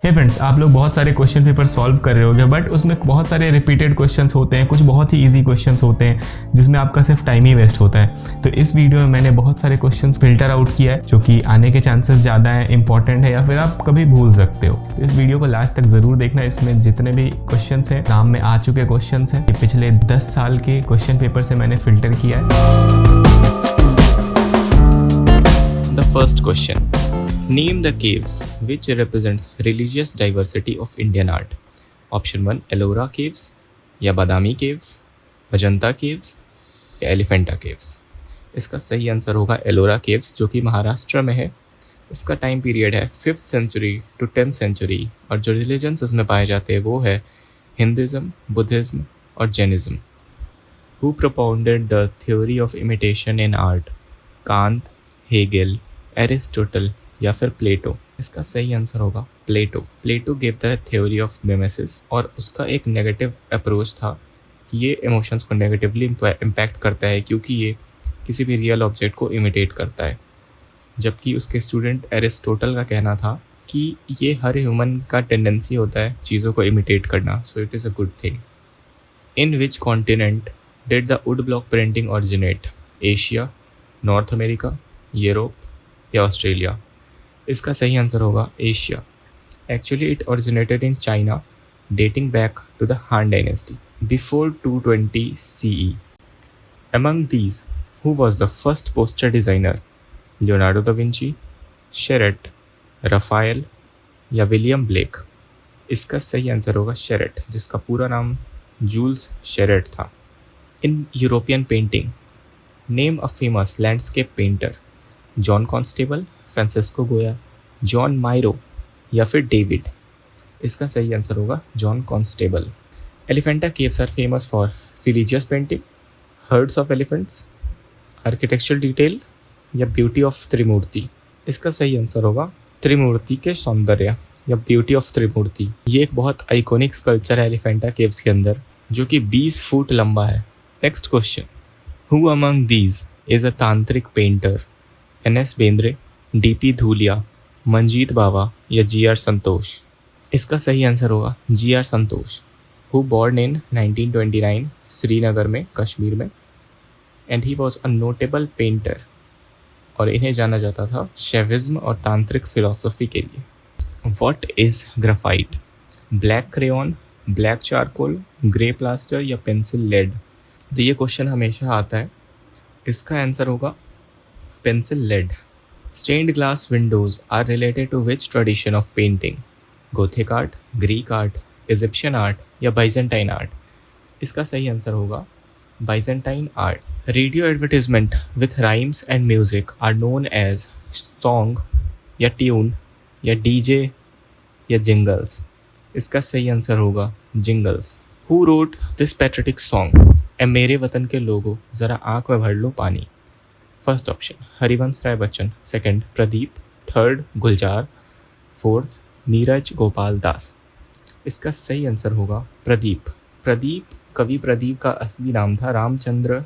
हे friends, आप लोग बहुत सारे क्वेश्चन पेपर सॉल्व कर रहे होगे, बट उसमें बहुत सारे रिपीटेड क्वेश्चंस होते हैं, कुछ बहुत ही इजी क्वेश्चंस होते हैं जिसमें आपका सिर्फ टाइम ही वेस्ट होता है। तो इस वीडियो में मैंने बहुत सारे क्वेश्चंस फिल्टर आउट किया है जो कि आने के चांसेस ज़्यादा हैं, इंपॉर्टेंट है या फिर आप कभी भूल सकते हो। तो इस वीडियो को लास्ट तक ज़रूर देखना। इसमें जितने भी क्वेश्चन हैं नाम में आ चुके क्वेश्चन हैं, ये पिछले 10 साल के क्वेश्चन पेपर से मैंने फिल्टर किया है। The first question. Name the caves which represents religious diversity of Indian art. Option 1 Ellora caves या बादामी caves, अजंता caves या एलिफेंटा caves. इसका सही आंसर होगा एलोरा caves जो कि महाराष्ट्र में है। इसका टाइम पीरियड है 5th century to 10th century और जो रिलीजन्स इसमें पाए जाते हैं वो है हिंदुज़म, बुद्धिज़्म और Jainism. Who propounded the theory of imitation in art? Kant, Hegel, Aristotle या फिर प्लेटो। इसका सही आंसर होगा प्लेटो। प्लेटो gave the theory of mimesis और उसका एक नेगेटिव अप्रोच था कि ये इमोशंस को नेगेटिवली इम्पैक्ट करता है क्योंकि ये किसी भी रियल ऑब्जेक्ट को इमिटेट करता है, जबकि उसके स्टूडेंट एरिस्टोटल का कहना था कि ये हर ह्यूमन का टेंडेंसी होता है चीज़ों को इमिटेट करना, so it is a good thing. In which continent did the wood block printing originate? Asia, North America, Europe या ऑस्ट्रेलिया। इसका सही आंसर होगा Asia. Actually it originated in China dating back to the Han dynasty before 220 CE। Among these who was the first poster designer? Leonardo da Vinci, Cheret, Raphael या William Blake. इसका सही answer होगा शेरेट, जिसका पूरा नाम Jules Cheret था। In European painting name a famous landscape painter? John Constable, Francisco Goya, Joan Miro या फिर डेविड। इसका सही आंसर होगा John Constable. Elephanta caves are famous for religious painting, herds of elephants, architectural detail या beauty of Trimurti. इसका सही answer होगा त्रिमूर्ति के सौंदर्य या ब्यूटी ऑफ त्रिमूर्ति। ये एक बहुत आइकॉनिक स्कल्पचर है एलिफेंटा केव्स के अंदर जो कि 20 फुट लंबा है। Next question, who among these is a tantric painter? NS Bendre, DP Dhulia, Manjit Bawa या GR संतोष। इसका सही आंसर होगा GR Santosh. Who born in 1929 Srinagar में, कश्मीर में, and he was a notable painter और इन्हें जाना जाता था शैविज्म और तांत्रिक फिलॉसफी के लिए। What is graphite? Black crayon, black charcoal, grey plaster या पेंसिल लेड। तो ये क्वेश्चन हमेशा आता है। इसका आंसर होगा pencil lead. Stained glass windows are related to which tradition of painting? Gothic art, Greek art, Egyptian art या Byzantine art. इसका सही आंसर होगा Byzantine art. Radio advertisement with rhymes and music are known as song या tune या DJ या jingles. इसका सही answer होगा jingles. Who wrote this patriotic song? ए मेरे वतन के लोगों ज़रा आँख में भर लो पानी। First option Harivansh Rai Bachchan, second Pradeep, third गुलजार, फोर्थ नीरज गोपाल दास। इसका सही आंसर होगा प्रदीप। प्रदीप, कवि प्रदीप का असली नाम था रामचंद्र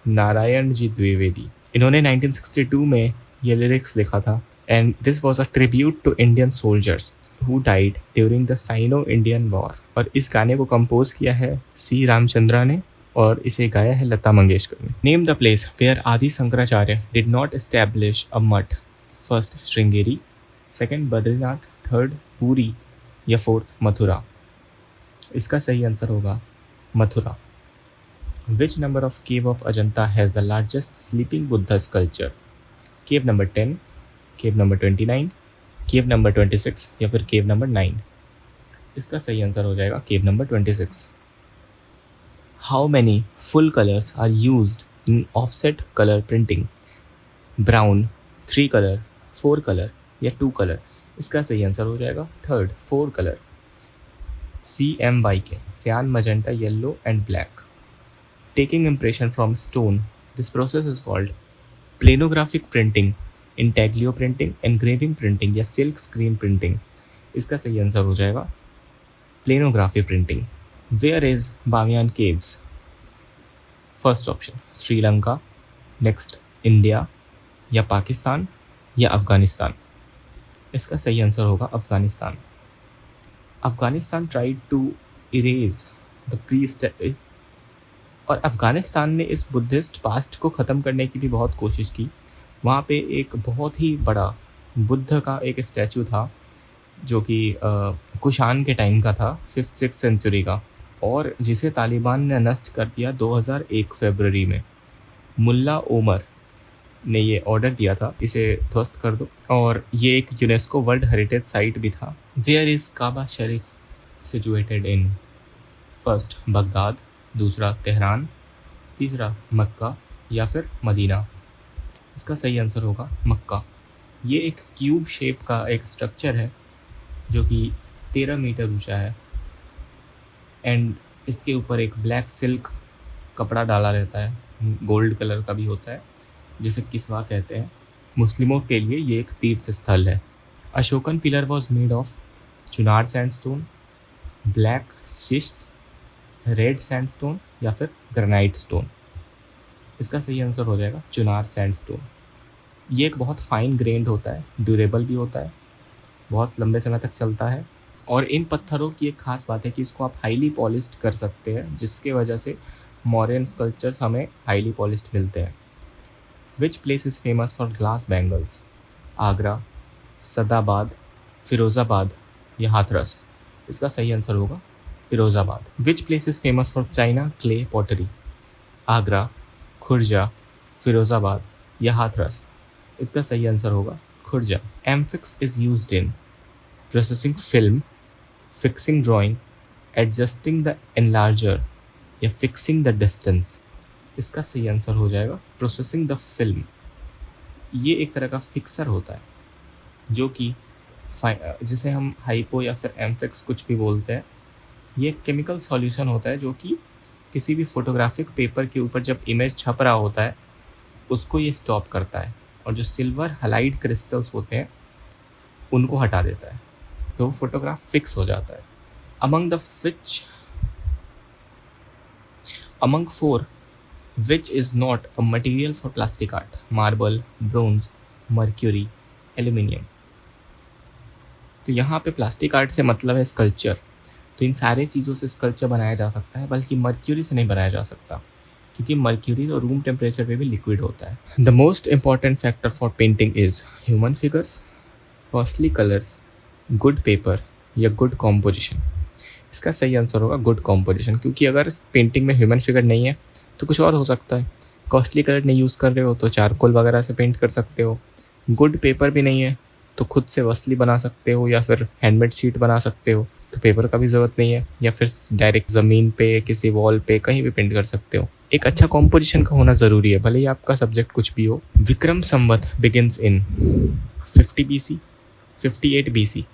नारायण जी द्विवेदी। इन्होंने 1962 में ये लिरिक्स लिखा था and this was a tribute to Indian soldiers who died during the Sino Indian war. और इस गाने को कंपोज किया है C रामचंद्रा ने और इसे गाया है लता मंगेशकर ने। Name the place where Adi Shankaracharya did not establish a math? First Sringeri, second Badrinath, third Puri या फोर्थ मथुरा। इसका सही आंसर होगा Mathura. Which number of cave of Ajanta has the largest sleeping Buddha sculpture? Cave number 10, cave number 29, cave number 26 या फिर केव नंबर 9। इसका सही आंसर हो जाएगा केव number 26। How many full colors are used in offset color printing? Brown, 3 color, 4 color या 2 color। इसका सही answer हो जाएगा third, 4 color। CMYK, cyan, magenta, yellow and black। Taking impression from stone, this process is called planographic printing, intaglio printing, engraving printing या silk screen printing। इसका सही answer हो जाएगा planography printing। Where is Bamiyan Caves? First option Sri Lanka, next India या पाकिस्तान या अफ़गानिस्तान। इसका सही answer होगा Afghanistan. Afghanistan tried to erase the pre, और अफ़गानिस्तान ने इस बुद्धिस्ट पास्ट को ख़त्म करने की भी बहुत कोशिश की। वहाँ पे एक बहुत ही बड़ा बुद्ध का एक स्टैचू था जो कि कुषाण के टाइम का था, 5th-6th सेंचुरी का, और जिसे तालिबान ने नष्ट कर दिया 2001 फरवरी में। मुल्ला ओमर ने ये ऑर्डर दिया था इसे ध्वस्त कर दो, और ये एक यूनेस्को वर्ल्ड हेरिटेज साइट भी था। Where is Kaaba Sharif situated in? First Baghdad, दूसरा तेहरान, तीसरा मक्का या फिर मदीना। इसका सही आंसर होगा मक्का। ये एक क्यूब शेप का एक स्ट्रक्चर है जो कि 13 मीटर ऊंचा है, एंड इसके ऊपर एक ब्लैक सिल्क कपड़ा डाला रहता है, गोल्ड कलर का भी होता है, जिसे किस्वा कहते हैं। मुस्लिमों के लिए ये एक तीर्थ स्थल है। Ashokan pillar was made of Chunar sandstone, black शिस्ट, red sandstone या फिर ग्रेनाइट स्टोन। इसका सही आंसर हो जाएगा चुनार सैंडस्टोन। ये एक बहुत फाइन ग्रेन्ड होता है, ड्यूरेबल भी होता है, बहुत लंबे समय तक चलता है, और इन पत्थरों की एक खास बात है कि इसको आप हाईली पॉलिश्ड कर सकते हैं, जिसके वजह से मॉडर्न स्कल्पचर्स हमें हाईली पॉलिश्ड मिलते हैं। Which place is famous for glass bangles? Agra, Sadabad, Firozabad या हाथरस। इसका सही आंसर होगा Firozabad. Which place is famous for china clay pottery? Agra, Khurja, Firozabad या हाथरस। इसका सही आंसर होगा Khurja. Amfix is used in processing film, fixing drawing, adjusting the enlarger या फिक्सिंग द डिस्टेंस। इसका सही आंसर हो जाएगा प्रोसेसिंग द फिल्म। ये एक तरह का फिक्सर होता है जो कि जिसे हम हाइपो या फिर एमफिक्स कुछ भी बोलते हैं। ये एक केमिकल सॉल्यूशन होता है जो कि किसी भी फोटोग्राफिक पेपर के ऊपर जब इमेज छप रहा होता है उसको ये स्टॉप करता है, और जो सिल्वर हैलाइड क्रिस्टल्स होते हैं उनको हटा देता है, तो फोटोग्राफ फिक्स हो जाता है। Among four which is not a material for plastic art? Marble, bronze, mercury, aluminium. तो यहाँ पे प्लास्टिक आर्ट से मतलब है स्कल्पचर, तो इन सारे चीज़ों से स्कल्पचर बनाया जा सकता है, बल्कि मर्क्यूरी से नहीं बनाया जा सकता, क्योंकि मर्क्यूरी तो रूम टेम्परेचर पे भी लिक्विड होता है। The most important factor for painting is human figures, costly colours, good paper या गुड कॉम्पोजिशन। इसका सही आंसर होगा गुड कॉम्पोजिशन, क्योंकि अगर पेंटिंग में ह्यूमन फिगर नहीं है तो कुछ और हो सकता है। कॉस्टली कलर नहीं यूज़ कर रहे हो तो चारकोल वगैरह से पेंट कर सकते हो। गुड पेपर भी नहीं है तो खुद से वसली बना सकते हो या फिर हैंडमेड शीट बना सकते हो, तो पेपर का भी ज़रूरत नहीं है, या फिर डायरेक्ट ज़मीन पे, किसी वॉल पे, कहीं भी पेंट कर सकते हो। एक अच्छा कॉम्पोजिशन का होना ज़रूरी है, भले ही आपका सब्जेक्ट कुछ भी हो। Vikram Samvat begins in 50 BC, 58 BC,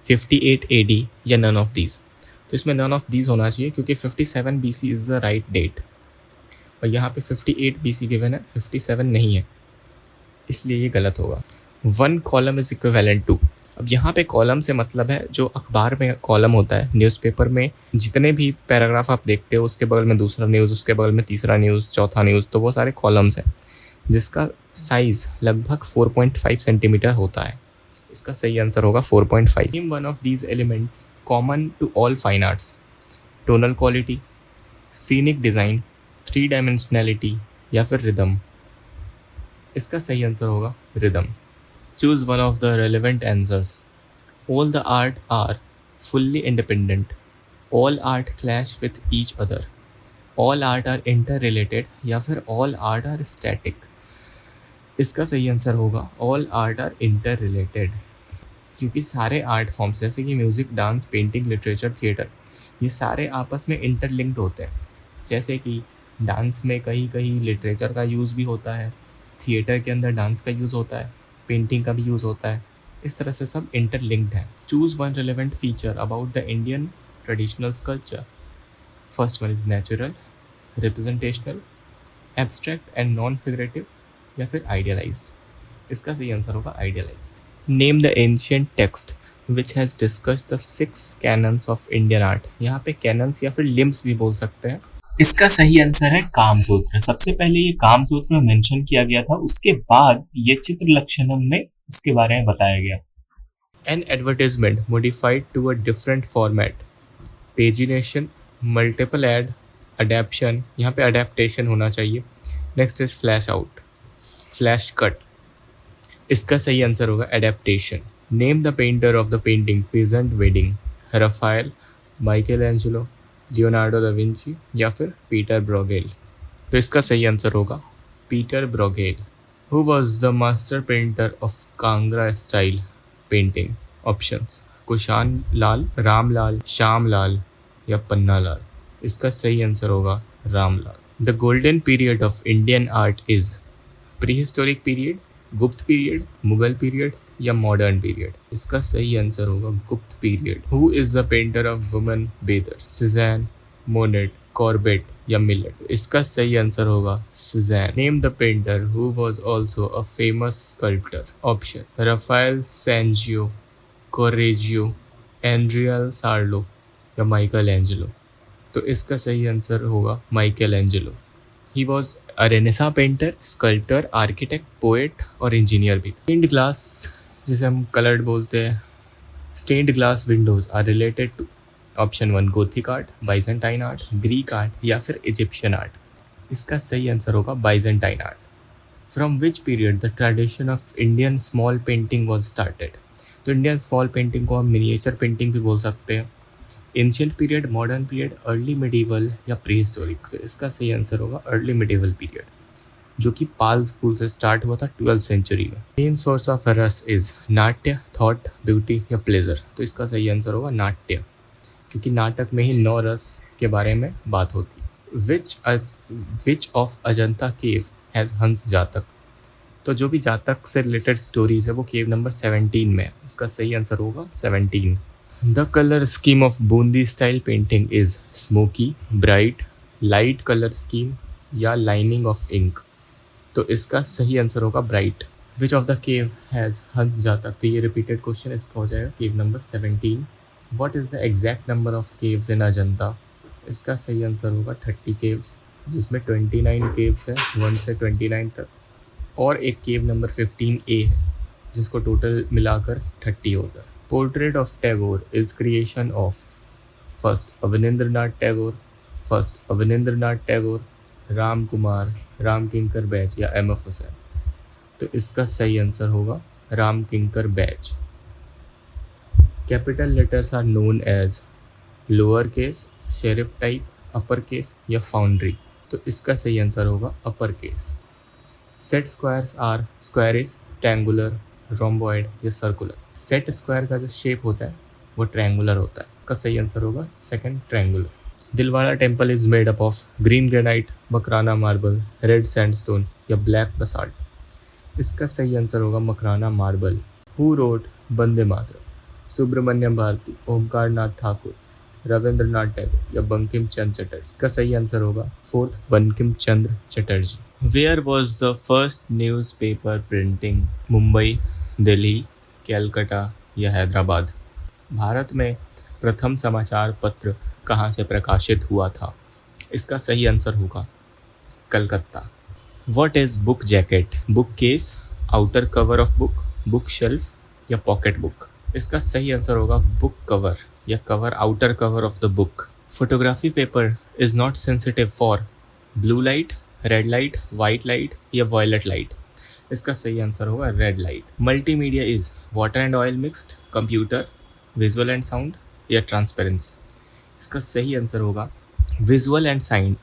58 AD या नन ऑफ दीज। तो इसमें नन ऑफ दीज होना चाहिए, क्योंकि 57 BC is the right date, और यहाँ पे 58 BC गिवन है, 57 नहीं है, इसलिए ये गलत होगा। 1 कॉलम इज़ इक्विवेलेंट टू। अब यहाँ पे कॉलम से मतलब है जो अखबार में कॉलम होता है, न्यूज़पेपर में जितने भी पैराग्राफ आप देखते हो उसके बगल में दूसरा न्यूज़, उसके बगल में तीसरा न्यूज़, चौथा न्यूज़, तो वो सारे कॉलम्स हैं, जिसका साइज़ लगभग 4.5 सेंटीमीटर होता है। इसका सही आंसर होगा 4.5। Name one of these elements common to all fine arts. Tonal quality, scenic design, 3 dimensionality या फिर रिदम। इसका सही आंसर होगा rhythm. Choose one of the relevant answers. All the art are fully independent. All art clash with each other. All art are interrelated या फिर all art are static. इसका सही answer होगा all art are interrelated, क्योंकि सारे art forms जैसे कि music, dance, painting, literature, theatre, ये सारे आपस में इंटरलिंक्ड होते हैं। जैसे कि डांस में कहीं कहीं लिटरेचर का यूज़ भी होता है, थिएटर के अंदर डांस का यूज़ होता है, पेंटिंग का भी यूज़ होता है, इस तरह से सब इंटरलिंक्ड है। Choose one relevant feature about the Indian traditional sculpture. First one is natural, representational, abstract and non figurative या फिर आइडियलाइज्ड। इसका सही आंसर होगा idealised. Name the ancient text which has discussed the 6 cannons of Indian art. यहाँ पे cannons या फिर limbs भी बोल सकते हैं। इसका सही आंसर है कामसूत्र। सबसे पहले ये कामसूत्र में मेंशन किया गया था, उसके बाद ये चित्र लक्षणम में इसके बारे में बताया गया। An advertisement modified to a different format. Pagination, multiple ad, adaptation, यहाँ पे adaptation होना चाहिए. Next is flash out, flash cut. इसका सही आंसर होगा adaptation. Name the painter of the painting Peasant Wedding. Raphael, Michelangelo, Leonardo da Vinci या फिर Peter Bruegel. तो इसका सही आंसर होगा Peter Bruegel. Who was the master painter of Kangra style painting? Options: Kushan Lal, Ram Lal, Shyam Lal या पन्ना लाल. इसका सही आंसर होगा Ram Lal. The golden period of Indian art is prehistoric period, Gupta period, Mughal period या मॉडर्न पीरियड. इसका सही आंसर होगा Gupta period. Who is the painter of women bathers? Cezanne, Monet, Courbet या Millet. इसका सही आंसर होगा Cezanne. Name the painter who was also a famous sculptor. Option: Raphael Sanzio, Correggio, Andrea Sarto या Michelangelo. तो इसका सही answer होगा Michelangelo. He was a Renaissance painter, sculptor, architect, poet और engineer भी. Stained glass, जिसे हम coloured बोलते हैं, stained glass windows are related to. Option 1 Gothic art, Byzantine art, Greek art या फिर इजिप्शियन आर्ट. इसका सही आंसर होगा Byzantine art. From which period the tradition of Indian small painting was started? तो इंडियन स्मॉल पेंटिंग को हम miniature painting भी बोल सकते हैं. Ancient period, modern period, early medieval या प्री हिस्टोरिक. तो इसका सही आंसर होगा अर्ली मिडिवल पीरियड, जो कि पाल स्कूल से स्टार्ट हुआ था 12th सेंचुरी में. मेन सोर्स ऑफ रस इज नाट्य, थॉट, ब्यूटी या प्लेजर. तो इसका सही आंसर होगा नाट्य, क्योंकि नाटक में ही 9 रस के बारे में बात होती है. Which of Ajanta cave has हंस जातक? तो जो भी जातक से रिलेटेड स्टोरीज है वो केव नंबर 17 में है. इसका सही आंसर होगा 17. The colour scheme of Bundi style painting is smoky, bright, light colour scheme या लाइनिंग ऑफ इंक. तो इसका सही आंसर होगा bright. Which of the cave has हंस जातक? तो ये रिपीटेड क्वेश्चन, इसका हो जाएगा केव number 17. What is the exact number of caves in Ajanta? इसका सही आंसर होगा 30 caves, जिसमें 29 caves है 1 से 29 तक, और एक केव नंबर 15A है जिसको टोटल मिलाकर 30 होता है. Portrait of Tagore is creation of first Abanindranath Tagore, Ram Kumar, Ram Kinkar Baij या M.F. हुसैन. तो इसका सही आंसर होगा Ram Kinkar Baij. Capital letters are known as lower case, serif type, upper case या फाउंड्री. तो इसका सही आंसर होगा upper case. Set squares are squarish, triangular, rhomboid या सर्कुलर. सेट स्क्वायर का जो शेप होता है वो ट्रायंगुलर होता है. इसका सही आंसर होगा second, triangular. Dilwara temple is made up of green granite, Makrana marble, red sandstone या ब्लैक बसाल्ट. इसका सही आंसर होगा Makrana marble. Who wrote Vande Mataram? Subramanya Bharati, Omkar Nath Thakur, Rabindranath Tagore या बंकिम चंद्र चटर्जी. इसका सही आंसर होगा 4th Bankim Chandra Chatterjee. Where was the first newspaper printing? Mumbai, Delhi, Calcutta या हैदराबाद. भारत में प्रथम समाचार पत्र कहाँ से प्रकाशित हुआ था? इसका सही आंसर होगा Calcutta. What is book jacket? Book case, outer cover of book, book shelf या पॉकेट बुक. इसका सही आंसर होगा बुक कवर या cover, outer cover of the book. Photography paper is not sensitive for blue light, red light, white light या violet light. इसका सही answer होगा red light. Multimedia is water and oil mixed, computer, visual and sound या transparency. इसका सही answer होगा visual and sound.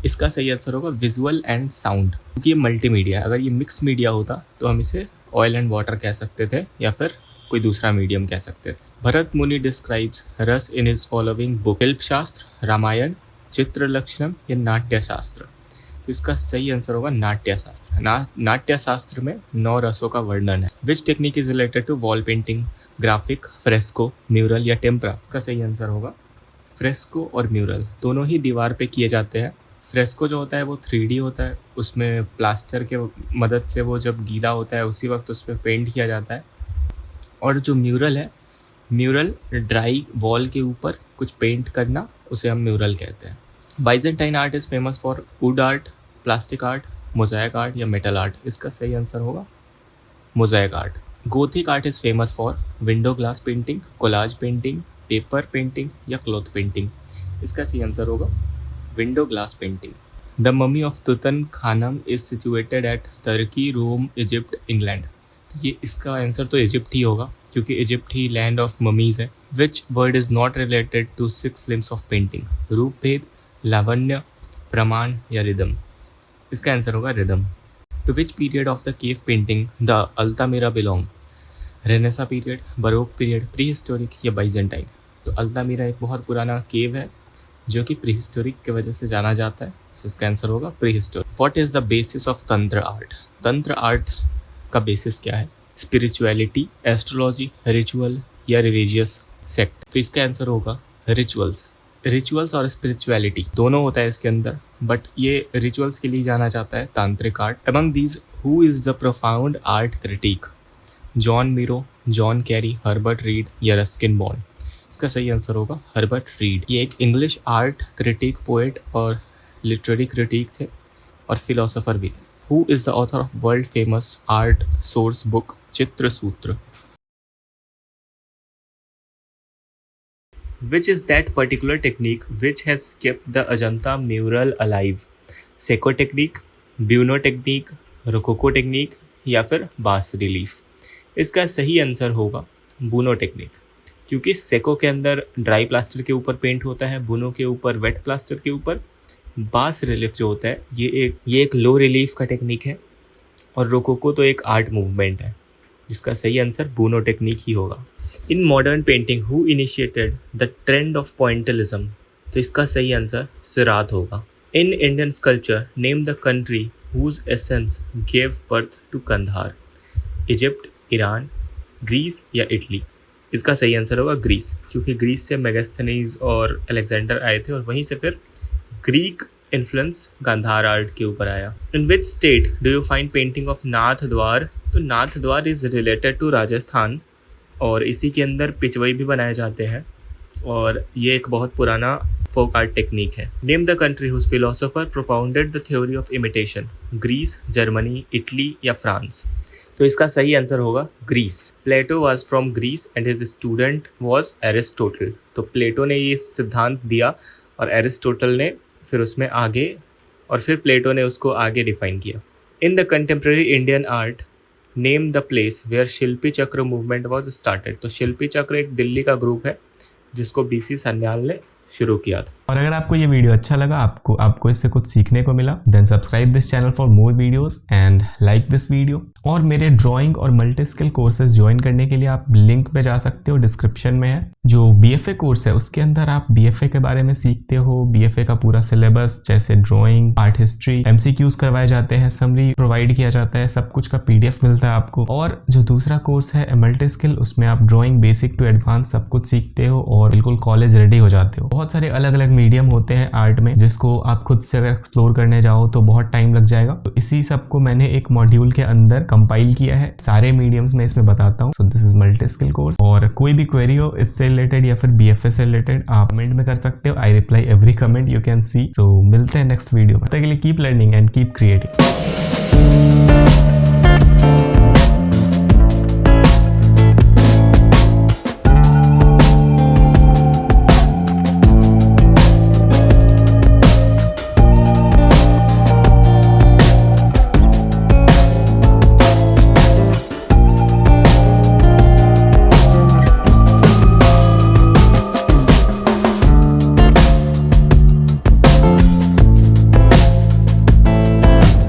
इसका सही आंसर होगा विजुअल एंड साउंड, क्योंकि ये मल्टीमीडिया. अगर ये मिक्स मीडिया होता तो हम इसे ऑयल एंड वाटर कह सकते थे या फिर कोई दूसरा मीडियम कह सकते थे. भरत मुनि डिस्क्राइब्स रस इन हिज फॉलोइंग बुक? शिल्प शास्त्र, रामायण, चित्र लक्षणम या नाट्य शास्त्र. तो इसका सही आंसर होगा नाट्य शास्त्र. नाट्य शास्त्र में 9 रसों का वर्णन है. Which technique is related to wall painting? Graphic, fresco, mural या टेम्परा. का सही आंसर होगा फ्रेस्को और म्यूरल. दोनों ही दीवार पे किए जाते हैं. फ्रेस्को जो होता है वो 3D होता है, उसमें प्लास्टर के मदद से वो जब गीला होता है उसी वक्त उस पर पेंट किया जाता है. और जो म्यूरल है, म्यूरल ड्राई वॉल के ऊपर कुछ पेंट करना, उसे हम म्यूरल कहते हैं. Byzantine art is famous for wood art, plastic art, mosaic art या मेटल आर्ट. इसका सही आंसर होगा mosaic art. Gothic art is famous for window glass painting, collage painting, paper painting या क्लॉथ पेंटिंग। इसका सही answer होगा window glass painting. The mummy of Tutankhamun is situated at Turkey, Rome, Egypt, England. ये इसका answer तो Egypt ही होगा क्योंकि इजिप्ट ही लैंड ऑफ ममीज है। Which word is not related to 6 limbs of painting? Roop Bhed, Lavanya, Pramana या रिदम। इसका आंसर होगा rhythm. To which period of the cave painting the Altamira belong? Renaissance period, baroque period, prehistoric या Byzantine? तो Altamira एक बहुत पुराना केव है जो कि प्री हिस्टोरिक की वजह से जाना जाता है, तो इसका आंसर होगा pre historic. What is the basis of तंत्र आर्ट? तंत्र आर्ट का बेसिस क्या है? स्पिरिचुअलिटी, एस्ट्रोलॉजी, रिचुअल या रिलीजियस सेक्ट? तो इसका आंसर होगा रिचुअल्स। रिचुअल्स और स्पिरिचुअलिटी दोनों होता है इसके अंदर, बट ये रिचुअल्स के लिए जाना जाता है tantric art. Among these who is the profound art critic? Joan Miro, John Carey, Herbert Read या रस्किन बॉन्ड? इसका सही आंसर होगा हर्बर्ट रीड। ये एक इंग्लिश आर्ट क्रिटिक, पोएट और लिटरेरी क्रिटिक थे और फिलोसोफर भी थे। Who is the author of world famous art source book Chitrasutra? Which is that particular technique which has kept the Ajanta mural alive? Seco technique, Buono technique, Rococo technique या फिर बास relief? इसका सही answer होगा बुनो technique, क्योंकि Seiko के अंदर ड्राई प्लास्टर के ऊपर पेंट होता है, बुनो के ऊपर वेट प्लास्टर के ऊपर। बास रिलीफ जो होता है ये एक लो रिलीफ का टेक्निक है और रोकोको तो एक आर्ट मूवमेंट है, जिसका सही आंसर बुनो टेक्निक ही होगा। In modern painting who initiated the trend of pointillism? तो इसका सही आंसर सिरात होगा। In Indian sculpture name the country whose essence gave birth to Kandahar? Egypt, Iran, Greece या इटली? इसका सही आंसर होगा ग्रीस, क्योंकि ग्रीस से मेगास्थनीज और अलेक्जेंडर आए थे और वहीं से फिर ग्रीक इन्फ्लुएंस गांधार आर्ट के ऊपर आया। In which state do you find painting of Nathdwara? तो नाथ द्वार इज रिलेटेड टू राजस्थान और इसी के अंदर पिचवई भी बनाए जाते हैं और ये एक बहुत पुराना फोक आर्ट टेक्निक है। Name the country whose philosopher propounded the theory of imitation? Greece, Germany, Italy या फ्रांस? तो इसका सही आंसर होगा Greece. Plato was from Greece and his student was Aristotle. तो प्लेटो ने ये सिद्धांत दिया और एरिस्टोटल ने फिर उसमें आगे और फिर प्लेटो ने उसको आगे डिफाइन किया। In the contemporary Indian art name the place where Shilpi Chakra movement was started? तो शिल्पी चक्र एक दिल्ली का ग्रुप है जिसको BC सान्याल ने शुरू किया था। और अगर आपको ये वीडियो अच्छा लगा, आपको इससे कुछ सीखने को मिला, then subscribe this channel for more videos and like this video. और मेरे ड्राइंग और मल्टी स्किल कोर्सेज ज्वाइन करने के लिए आप लिंक पे जा सकते हो, डिस्क्रिप्शन में है। जो BFA कोर्स है उसके अंदर आप BFA के बारे में सीखते हो, BFA का पूरा सिलेबस जैसे ड्राइंग, आर्ट हिस्ट्री, MCQs करवाए जाते हैं, समरी प्रोवाइड किया जाता है, सब कुछ का PDF मिलता है आपको। और जो दूसरा कोर्स है मल्टी स्किल, उसमें आप ड्राइंग बेसिक टू एडवांस सब कुछ सीखते हो और बिल्कुल कॉलेज रेडी हो जाते हो। बहुत सारे अलग अलग मीडियम होते हैं आर्ट में, जिसको आप खुद से अगर एक्सप्लोर करने जाओ तो बहुत टाइम लग जाएगा। तो इसी सब को मैंने एक मॉड्यूल के अंदर कंपाइल किया है, सारे मीडियम्स में इसमें बताता हूँ। So this is multi skill course. और कोई भी क्वेरी हो इससे रिलेटेड या फिर BFA से रिलेटेड, आप कमेंट में कर सकते हो। I reply every comment you can see. So मिलते हैं नेक्स्ट वीडियो में। तब तक के लिए keep learning and keep creating.